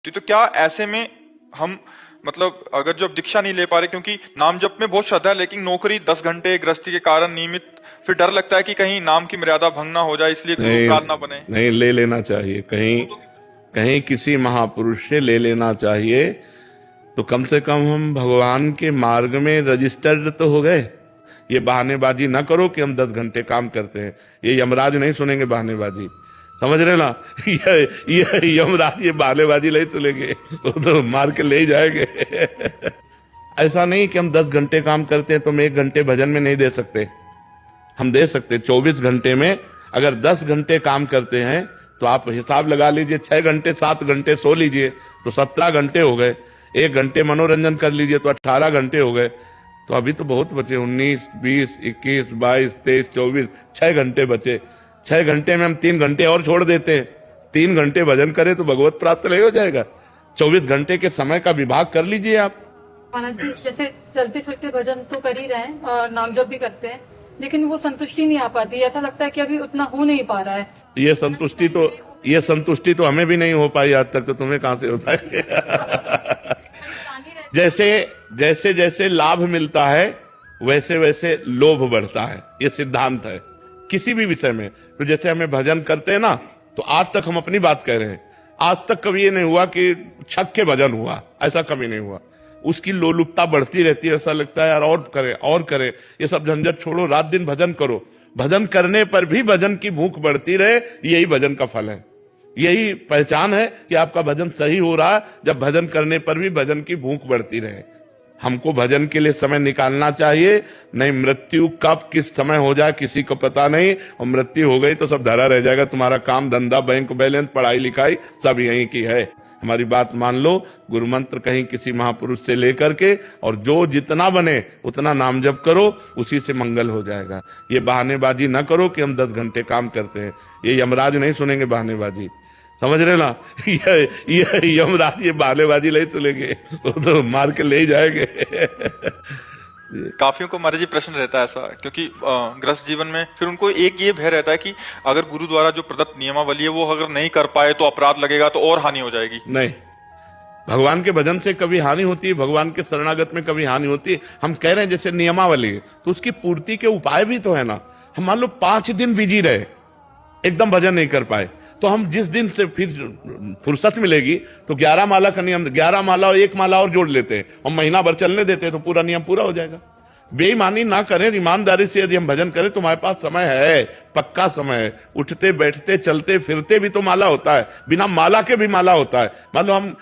तो क्या ऐसे में हम मतलब अगर जो अब दीक्षा नहीं ले पा रहे क्योंकि नाम जप में बहुत श्रद्धा है लेकिन नौकरी 10 घंटे गृहस्थी के कारण नियमित, फिर डर लगता है कि कहीं नाम की मर्यादा भंग ना हो जाए इसलिए गुरु नहीं, काल ना बने। नहीं ले लेना चाहिए। कहीं कहीं किसी महापुरुष से ले लेना चाहिए तो कम से कम हम भगवान के मार्ग में रजिस्टर्ड तो हो गए। ये बहानेबाजी ना करो कि हम 10 घंटे काम करते हैं। ये यमराज नहीं सुनेंगे बहानेबाजी, समझ रहे ना। ये यमराज ये बहानेबाजी नहीं सुनेंगे, वो तो मार के ले ही जाएंगे। ऐसा नहीं कि हम 10 घंटे काम करते हैं तो हम 1 घंटे भजन में नहीं दे सकते। हम दे सकते। 24 घंटे में अगर 10 घंटे काम करते हैं तो आप हिसाब लगा लीजिए, 6 घंटे 7 घंटे सो लीजिए तो 17 घंटे हो गए। 1 घंटे मनोरंजन कर लीजिए तो 18 घंटे हो गए। तो अभी तो बहुत बचे, 19, 20, 21, 22, 23, 24, 6 घंटे बचे। 6 घंटे में हम 3 घंटे और छोड़ देते हैं, 3 घंटे भजन करें तो भगवत प्राप्त नहीं हो जाएगा। 24 घंटे के समय का विभाग कर लीजिए आप। महाराज जी, जैसे चलते फिरते भजन तो कर ही रहे हैं और नाम जप भी करते हैं, लेकिन वो संतुष्टि नहीं आ पाती। ऐसा लगता है कि अभी उतना हो नहीं पा रहा है। ये संतुष्टि तो हमें भी नहीं हो पाई आज तक, तो तुम्हें कहां से हो पाएगी। जैसे जैसे लाभ मिलता है वैसे वैसे लोभ बढ़ता है, ये सिद्धांत है किसी भी विषय में। तो जैसे हमें भजन करते हैं ना, तो आज तक हम अपनी बात कह रहे हैं, आज तक कभी ये नहीं हुआ कि छक के भजन हुआ, ऐसा कभी नहीं हुआ। उसकी लोलुपता बढ़ती रहती है, ऐसा लगता है यार और करे। ये सब झंझट छोड़ो, रात दिन भजन करो। भजन करने पर भी भजन की भूख बढ़ती रहे, यही भजन का फल है। यही पहचान है कि आपका भजन सही हो रहा है, जब भजन करने पर भी भजन की भूख बढ़ती रहे। हमको भजन के लिए समय निकालना चाहिए, नहीं मृत्यु कब किस समय हो जाए किसी को पता नहीं। और मृत्यु हो गई तो सब धरा रह जाएगा, तुम्हारा काम धंधा बैंक बैलेंस पढ़ाई लिखाई सब यहीं की है। हमारी बात मान लो, गुरु मंत्र कहीं किसी महापुरुष से लेकर के, और जो जितना बने उतना नाम जप करो, उसी से मंगल हो जाएगा। ये बहानेबाजी ना करो कि हम 10 घंटे काम करते हैं। ये यमराज नहीं सुनेंगे बहानेबाजी, समझ रहे ना। ये यमराज ये बहानेबाजी नहीं सुनेंगे, वो तो मार के ले ही जाएंगे। काफियों को महाराज जी प्रश्न रहता है ऐसा, क्योंकि गृहस्थ जीवन में फिर उनको एक ये भय रहता है कि अगर गुरु द्वारा जो प्रदत्त नियमावली है वो अगर नहीं कर पाए तो अपराध लगेगा, तो और हानि हो जाएगी। नहीं, भगवान के भजन से कभी हानि होती है, भगवान के शरणागत में कभी हानि होती है। हम कह रहे हैं जैसे नियमावली है, तो उसकी पूर्ति के उपाय भी तो है ना। हम मान लो 5 दिन बिजी रहे, एकदम भजन नहीं कर पाए, तो हम जिस दिन से फिर फुर्सत मिलेगी तो 11 माला का नियम, 11 माला और 1 माला और जोड़ लेते हैं और महीना भर चलने देते हैं, तो पूरा नियम पूरा हो जाएगा। बेईमानी ना करें, ईमानदारी से यदि हम भजन करें तो हमारे पास समय है, पक्का समय है। उठते बैठते चलते फिरते भी तो माला होता है, बिना माला के भी माला होता है। मान लो हम